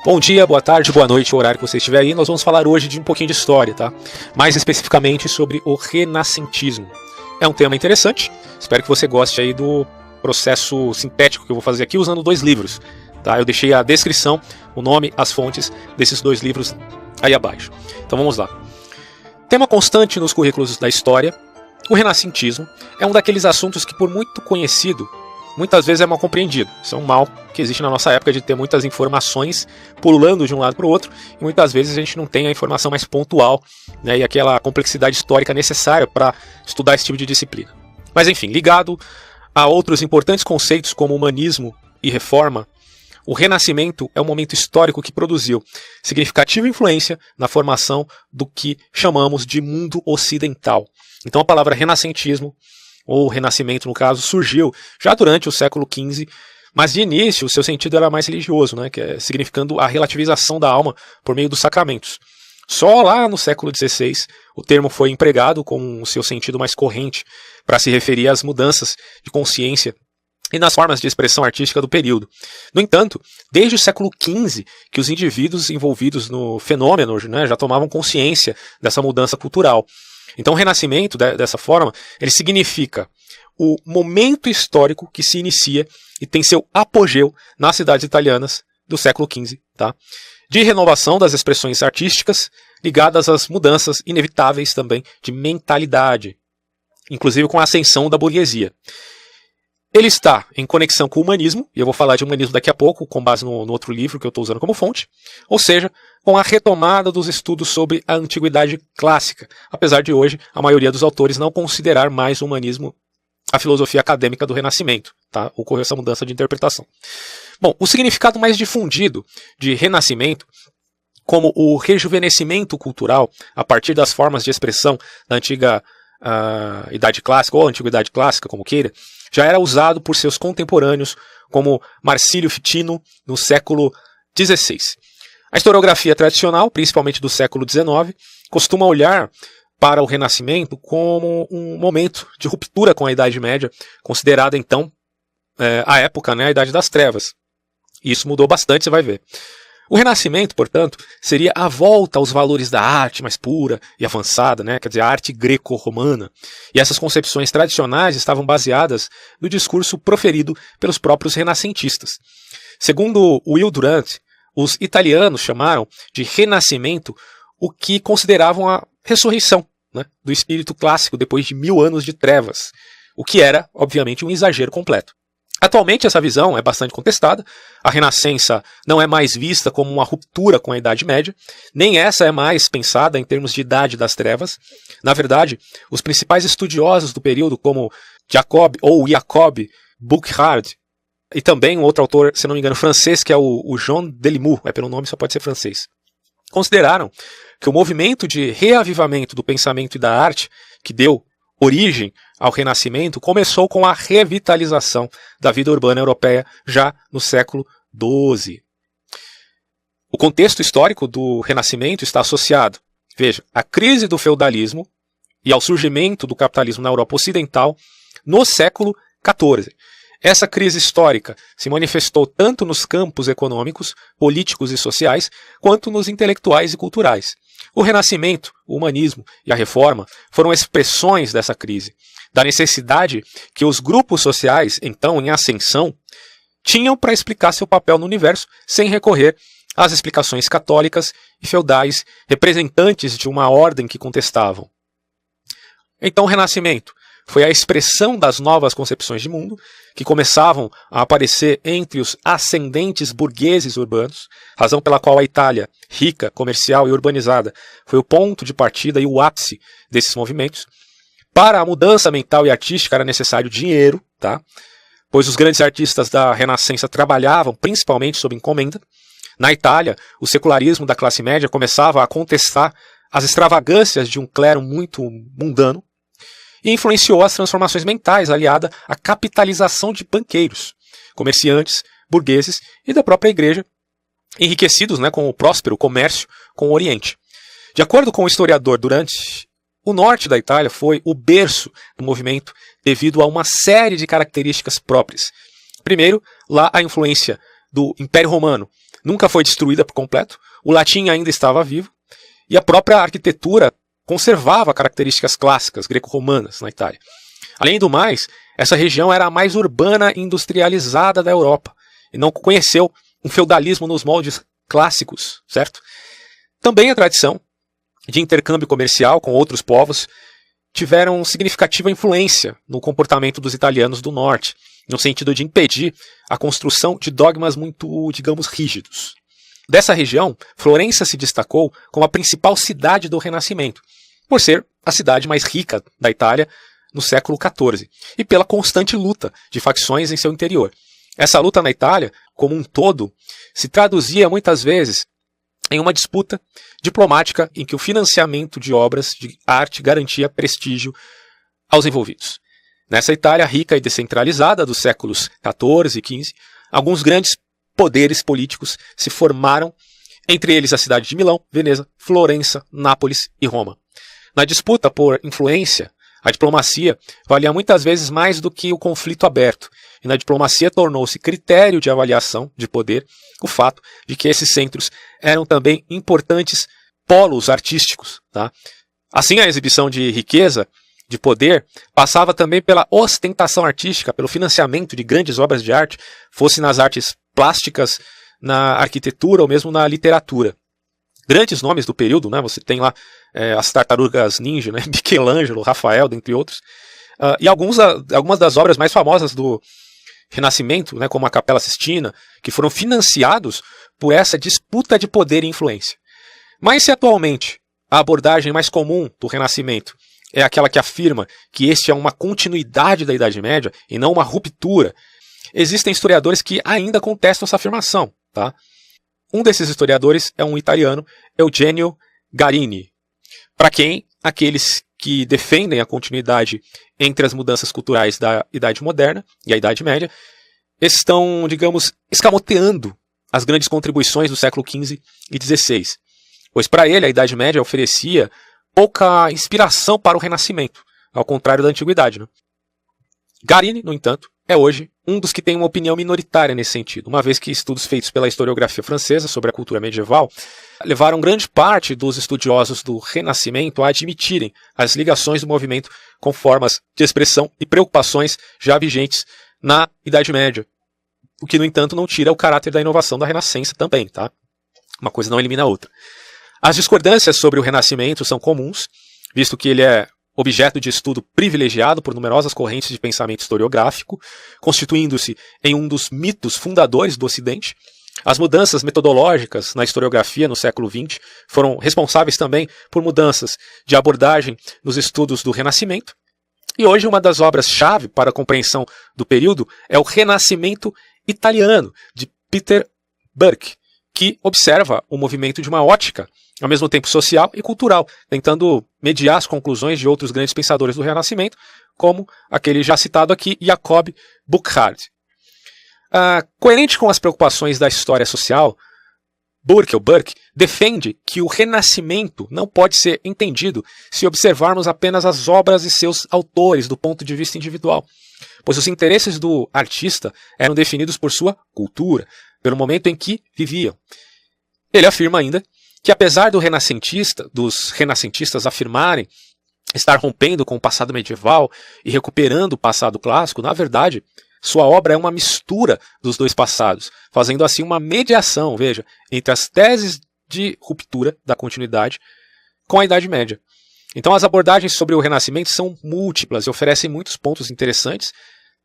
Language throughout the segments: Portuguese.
Bom dia, boa tarde, boa noite, o horário que você estiver aí. Nós vamos falar hoje de um pouquinho de história, tá? Mais especificamente sobre o renascentismo. É um tema interessante, espero que você goste aí do processo sintético que eu vou fazer aqui usando 2 livros, tá? Eu deixei a descrição, o nome, as fontes desses 2 livros aí abaixo. Então vamos lá. Tema constante nos currículos da história, o renascentismo é um daqueles assuntos que, por muito conhecido, muitas vezes é mal compreendido. Isso é um mal que existe na nossa época de ter muitas informações pulando de um lado para o outro e muitas vezes a gente não tem a informação mais pontual, né, e aquela complexidade histórica necessária para estudar esse tipo de disciplina. Mas enfim, ligado a outros importantes conceitos como humanismo e reforma, o Renascimento é um momento histórico que produziu significativa influência na formação do que chamamos de mundo ocidental. Então a palavra renascentismo, ou renascimento no caso, surgiu já durante o século XV, mas de início o seu sentido era mais religioso, né, que é significando a relativização da alma por meio dos sacramentos. Só lá no século XVI o termo foi empregado com o seu sentido mais corrente para se referir às mudanças de consciência e nas formas de expressão artística do período. No entanto, desde o século XV que os indivíduos envolvidos no fenômeno, né, já tomavam consciência dessa mudança cultural. Então o renascimento, dessa forma, ele significa o momento histórico que se inicia e tem seu apogeu nas cidades italianas do século XV, tá? De renovação das expressões artísticas ligadas às mudanças inevitáveis também de mentalidade, inclusive com a ascensão da burguesia. Ele está em conexão com o humanismo, e eu vou falar de humanismo daqui a pouco, com base no outro livro que eu estou usando como fonte, ou seja, com a retomada dos estudos sobre a antiguidade clássica, apesar de hoje a maioria dos autores não considerar mais o humanismo a filosofia acadêmica do Renascimento, tá? Ocorreu essa mudança de interpretação. Bom, o significado mais difundido de Renascimento, como o rejuvenescimento cultural a partir das formas de expressão da antiga Idade Clássica, ou Antiguidade Clássica, como queira, já era usado por seus contemporâneos, como Marcílio Ficino, no século XVI. A historiografia tradicional, principalmente do século XIX, costuma olhar para o Renascimento como um momento de ruptura com a Idade Média, considerada então, à época, né, a Idade das Trevas. E isso mudou bastante, você vai ver. O Renascimento, portanto, seria a volta aos valores da arte mais pura e avançada, né? Quer dizer, a arte greco-romana. E essas concepções tradicionais estavam baseadas no discurso proferido pelos próprios renascentistas. Segundo Will Durant, os italianos chamaram de renascimento o que consideravam a ressurreição, né, do espírito clássico depois de 1000 anos de trevas, o que era, obviamente, um exagero completo. Atualmente essa visão é bastante contestada, a Renascença não é mais vista como uma ruptura com a Idade Média, nem essa é mais pensada em termos de Idade das Trevas. Na verdade, os principais estudiosos do período, como Jacob Burckhardt, e também um outro autor, se não me engano, francês, que é o Jean Delimou, pelo nome só pode ser francês, consideraram que o movimento de reavivamento do pensamento e da arte, que deu origem ao Renascimento, começou com a revitalização da vida urbana europeia já no século XII. O contexto histórico do Renascimento está associado, veja, à crise do feudalismo e ao surgimento do capitalismo na Europa Ocidental no século XIV. Essa crise histórica se manifestou tanto nos campos econômicos, políticos e sociais, quanto nos intelectuais e culturais. O Renascimento, o humanismo e a reforma foram expressões dessa crise, da necessidade que os grupos sociais, então em ascensão, tinham para explicar seu papel no universo sem recorrer às explicações católicas e feudais, representantes de uma ordem que contestavam. Então o Renascimento foi a expressão das novas concepções de mundo que começavam a aparecer entre os ascendentes burgueses urbanos, razão pela qual a Itália, rica, comercial e urbanizada, foi o ponto de partida e o ápice desses movimentos. Para a mudança mental e artística era necessário dinheiro, tá? Pois os grandes artistas da Renascença trabalhavam principalmente sob encomenda. Na Itália, o secularismo da classe média começava a contestar as extravagâncias de um clero muito mundano, e influenciou as transformações mentais aliada à capitalização de banqueiros, comerciantes, burgueses e da própria igreja, enriquecidos, né, com o próspero comércio com o Oriente. De acordo com o historiador Durant, o norte da Itália foi o berço do movimento devido a uma série de características próprias. Primeiro, lá a influência do Império Romano nunca foi destruída por completo, o latim ainda estava vivo, e a própria arquitetura conservava características clássicas greco-romanas na Itália. Além do mais, essa região era a mais urbana e industrializada da Europa, e não conheceu um feudalismo nos moldes clássicos, certo? Também a tradição de intercâmbio comercial com outros povos tiveram significativa influência no comportamento dos italianos do norte, no sentido de impedir a construção de dogmas muito, digamos, rígidos. Dessa região, Florença se destacou como a principal cidade do Renascimento, por ser a cidade mais rica da Itália no século XIV, e pela constante luta de facções em seu interior. Essa luta na Itália, como um todo, se traduzia muitas vezes em uma disputa diplomática em que o financiamento de obras de arte garantia prestígio aos envolvidos. Nessa Itália rica e descentralizada dos séculos XIV e XV, alguns grandes poderes políticos se formaram, entre eles a cidade de Milão, Veneza, Florença, Nápoles e Roma. Na disputa por influência, a diplomacia valia muitas vezes mais do que o conflito aberto, e na diplomacia tornou-se critério de avaliação de poder o fato de que esses centros eram também importantes polos artísticos. Tá? Assim, a exibição de riqueza, de poder, passava também pela ostentação artística, pelo financiamento de grandes obras de arte, fosse nas artes plásticas, na arquitetura ou mesmo na literatura. Grandes nomes do período, né? Você tem lá as tartarugas ninja, né? Michelangelo, Rafael, dentre outros, e algumas das obras mais famosas do Renascimento, né? Como a Capela Sistina, que foram financiados por essa disputa de poder e influência. Mas se atualmente a abordagem mais comum do Renascimento é aquela que afirma que este é uma continuidade da Idade Média e não uma ruptura, existem historiadores que ainda contestam essa afirmação. Tá? Um desses historiadores é um italiano, Eugenio Garini. Para quem aqueles que defendem a continuidade entre as mudanças culturais da Idade Moderna e a Idade Média estão, digamos, escamoteando as grandes contribuições do século XV e XVI. Pois para ele a Idade Média oferecia pouca inspiração para o Renascimento, ao contrário da Antiguidade. Né? Garini, no entanto, é hoje um dos que tem uma opinião minoritária nesse sentido, uma vez que estudos feitos pela historiografia francesa sobre a cultura medieval levaram grande parte dos estudiosos do Renascimento a admitirem as ligações do movimento com formas de expressão e preocupações já vigentes na Idade Média, o que, no entanto, não tira o caráter da inovação da Renascença também. Tá? Uma coisa não elimina a outra. As discordâncias sobre o Renascimento são comuns, visto que ele é objeto de estudo privilegiado por numerosas correntes de pensamento historiográfico, constituindo-se em um dos mitos fundadores do Ocidente. As mudanças metodológicas na historiografia no século XX foram responsáveis também por mudanças de abordagem nos estudos do Renascimento. E hoje uma das obras-chave para a compreensão do período é o Renascimento Italiano, de Peter Burke, que observa o movimento de uma ótica, ao mesmo tempo social e cultural, tentando mediar as conclusões de outros grandes pensadores do Renascimento, como aquele já citado aqui, Jacob Burckhardt. Coerente com as preocupações da história social, Burke defende que o Renascimento não pode ser entendido se observarmos apenas as obras e seus autores do ponto de vista individual, pois os interesses do artista eram definidos por sua cultura, pelo momento em que viviam. Ele afirma ainda que apesar dos renascentistas afirmarem estar rompendo com o passado medieval e recuperando o passado clássico, na verdade, sua obra é uma mistura dos dois passados, fazendo assim uma mediação, veja, entre as teses de ruptura da continuidade com a Idade Média. Então as abordagens sobre o Renascimento são múltiplas e oferecem muitos pontos interessantes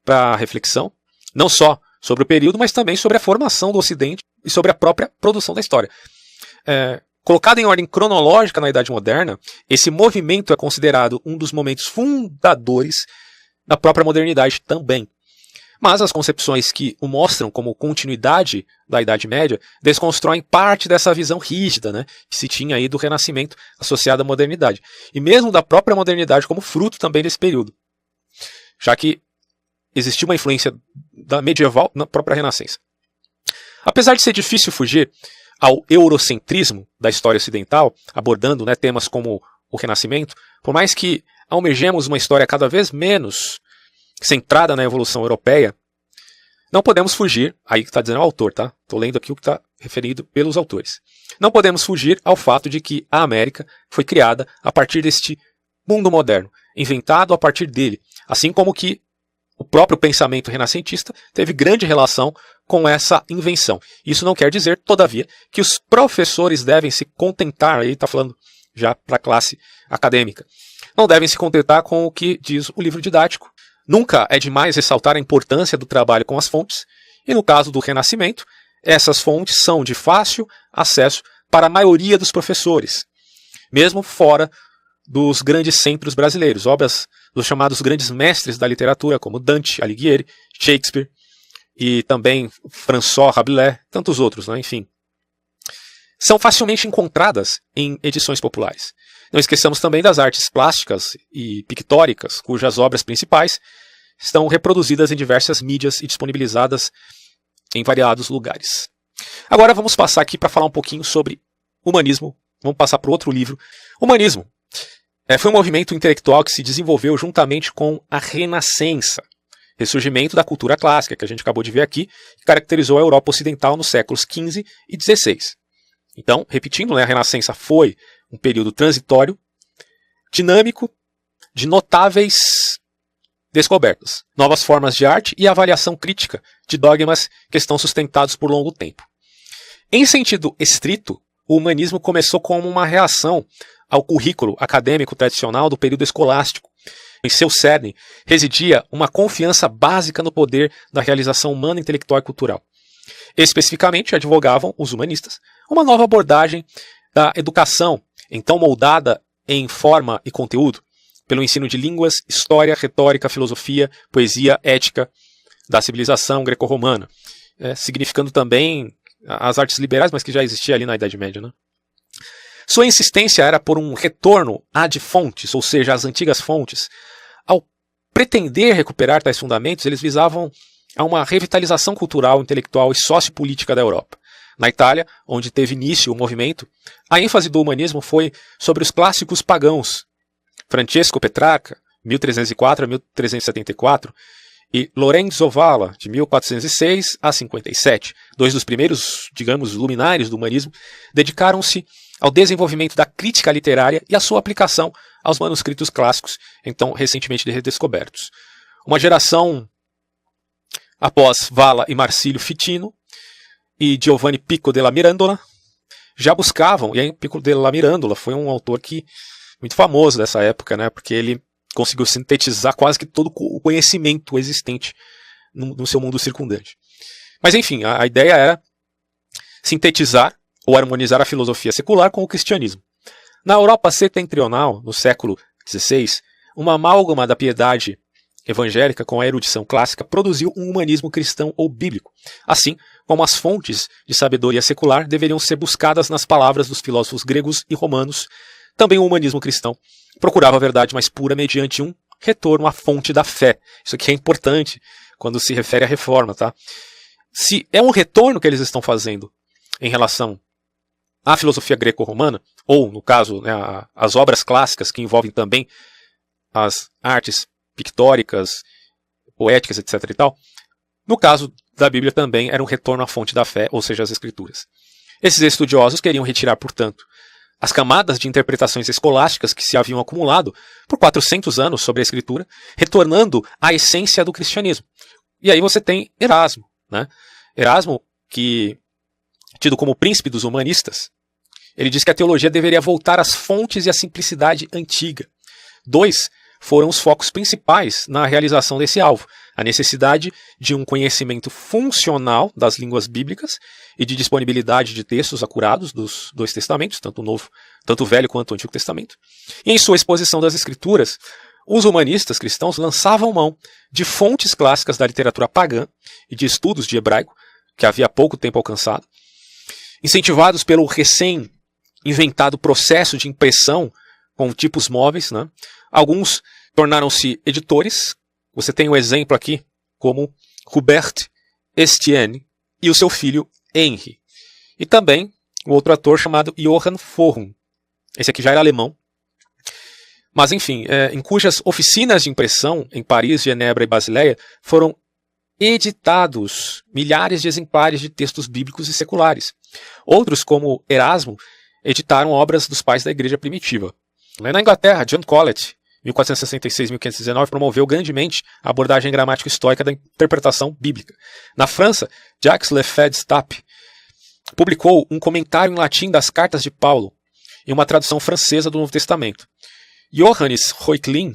para reflexão, não só sobre o período, mas também sobre a formação do Ocidente e sobre a própria produção da história. Colocado em ordem cronológica na Idade Moderna, esse movimento é considerado um dos momentos fundadores da própria modernidade também. Mas as concepções que o mostram como continuidade da Idade Média desconstroem parte dessa visão rígida, né, que se tinha aí do Renascimento associado à modernidade. E mesmo da própria modernidade como fruto também desse período. Já que existia uma influência da medieval na própria Renascença. Apesar de ser difícil fugir ao eurocentrismo da história ocidental, abordando, né, temas como o Renascimento, por mais que almejemos uma história cada vez menos centrada na evolução europeia, Não podemos fugir, aí que está dizendo o autor, tá? Estou lendo aqui o que está referido pelos autores. Não podemos fugir ao fato de que a América foi criada a partir deste mundo moderno, inventado a partir dele, assim como que o próprio pensamento renascentista teve grande relação com essa invenção. Isso não quer dizer, todavia, que os professores devem se contentar, aí está falando já para a classe acadêmica, não devem se contentar com o que diz o livro didático. Nunca é demais ressaltar a importância do trabalho com as fontes, e no caso do Renascimento, essas fontes são de fácil acesso para a maioria dos professores, mesmo fora dos grandes centros brasileiros, obras dos chamados grandes mestres da literatura, como Dante Alighieri, Shakespeare, e também François Rabelais, tantos outros, né? Enfim. São facilmente encontradas em edições populares. Não esqueçamos também das artes plásticas e pictóricas, cujas obras principais estão reproduzidas em diversas mídias e disponibilizadas em variados lugares. Agora vamos passar aqui para falar um pouquinho sobre humanismo. Vamos passar para outro livro. Humanismo foi um movimento intelectual que se desenvolveu juntamente com a Renascença, ressurgimento da cultura clássica, que a gente acabou de ver aqui, que caracterizou a Europa Ocidental nos séculos XV e XVI. Então, repetindo, a Renascença foi um período transitório, dinâmico, de notáveis descobertas, novas formas de arte e avaliação crítica de dogmas que estão sustentados por longo tempo. Em sentido estrito, o humanismo começou como uma reação ao currículo acadêmico tradicional do período escolástico. Em seu cerne residia uma confiança básica no poder da realização humana, intelectual e cultural. Especificamente, advogavam os humanistas uma nova abordagem da educação, então moldada em forma e conteúdo, pelo ensino de línguas, história, retórica, filosofia, poesia, ética da civilização greco-romana, significando também as artes liberais, mas que já existia ali na Idade Média, né? Sua insistência era por um retorno ad fontes, ou seja, às antigas fontes. Ao pretender recuperar tais fundamentos, eles visavam a uma revitalização cultural, intelectual e sociopolítica da Europa. Na Itália, onde teve início o movimento, a ênfase do humanismo foi sobre os clássicos pagãos, Francesco Petrarca, 1304 a 1374, e Lorenzo Valla, de 1406 a 57. Dois dos primeiros, digamos, luminares do humanismo, dedicaram-se ao desenvolvimento da crítica literária e à sua aplicação aos manuscritos clássicos, então recentemente redescobertos. Uma geração após Valla e Marsilio Ficino e Giovanni Pico della Mirandola já buscavam, e aí Pico della Mirandola foi um autor muito famoso dessa época, né, porque ele conseguiu sintetizar quase que todo o conhecimento existente no seu mundo circundante. Mas enfim, a ideia era sintetizar ou harmonizar a filosofia secular com o cristianismo. Na Europa setentrional, no século XVI, uma amálgama da piedade evangélica com a erudição clássica produziu um humanismo cristão ou bíblico, assim como as fontes de sabedoria secular deveriam ser buscadas nas palavras dos filósofos gregos e romanos. Também o humanismo cristão procurava a verdade mais pura mediante um retorno à fonte da fé. Isso aqui é importante quando se refere à reforma, tá? Se é um retorno que eles estão fazendo em relação à filosofia greco-romana, ou, no caso, né, as obras clássicas que envolvem também as artes pictóricas, poéticas, etc. e tal, no caso da Bíblia também era um retorno à fonte da fé, ou seja, às Escrituras. Esses estudiosos queriam retirar, portanto, as camadas de interpretações escolásticas que se haviam acumulado por 400 anos sobre a Escritura, retornando à essência do cristianismo. E aí você tem Erasmo, né? Erasmo, que tido como príncipe dos humanistas, ele diz que a teologia deveria voltar às fontes e à simplicidade antiga. Dois foram os focos principais na realização desse alvo: a necessidade de um conhecimento funcional das línguas bíblicas e de disponibilidade de textos acurados dos dois testamentos, tanto o Velho quanto o Antigo Testamento. E em sua exposição das Escrituras, os humanistas cristãos lançavam mão de fontes clássicas da literatura pagã e de estudos de hebraico, que havia pouco tempo alcançado. Incentivados pelo recém-inventado processo de impressão com tipos móveis, né? Alguns tornaram-se editores. Você tem um exemplo aqui, como Hubert Estienne e o seu filho Henri. E também um outro ator chamado Johann Forum. Esse aqui já era alemão. Mas enfim, em cujas oficinas de impressão, em Paris, Genebra e Basileia, foram editados milhares de exemplares de textos bíblicos e seculares. Outros, como Erasmo, editaram obras dos pais da igreja primitiva. Na Inglaterra, John Colet, 1466-1519, promoveu grandemente a abordagem gramático-histórica da interpretação bíblica. Na França, Jacques Lefebvre Stape publicou um comentário em latim das cartas de Paulo, em uma tradução francesa do Novo Testamento. Johannes Reuchlin,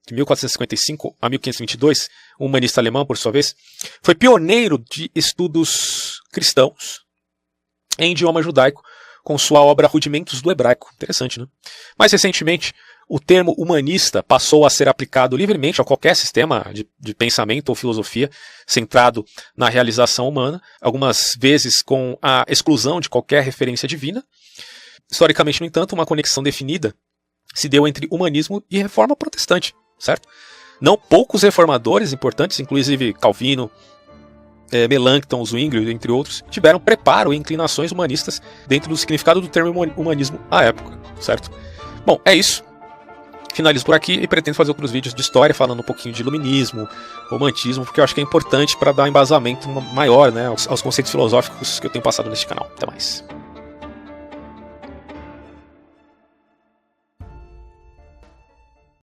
de 1455 a 1522, um humanista alemão, por sua vez, foi pioneiro de estudos cristãos em idioma judaico, com sua obra Rudimentos do Hebraico. Interessante, né? Mais recentemente, o termo humanista passou a ser aplicado livremente a qualquer sistema de pensamento ou filosofia centrado na realização humana, algumas vezes com a exclusão de qualquer referência divina. Historicamente, no entanto, uma conexão definida se deu entre humanismo e reforma protestante, certo? Não poucos reformadores importantes, inclusive Calvino, Melanchthon, Zwingli, entre outros, tiveram preparo e inclinações humanistas dentro do significado do termo humanismo à época, certo? Bom, é isso. Finalizo por aqui e pretendo fazer outros vídeos de história falando um pouquinho de iluminismo, romantismo, porque eu acho que é importante para dar embasamento maior, né, aos conceitos filosóficos que eu tenho passado neste canal. Até mais.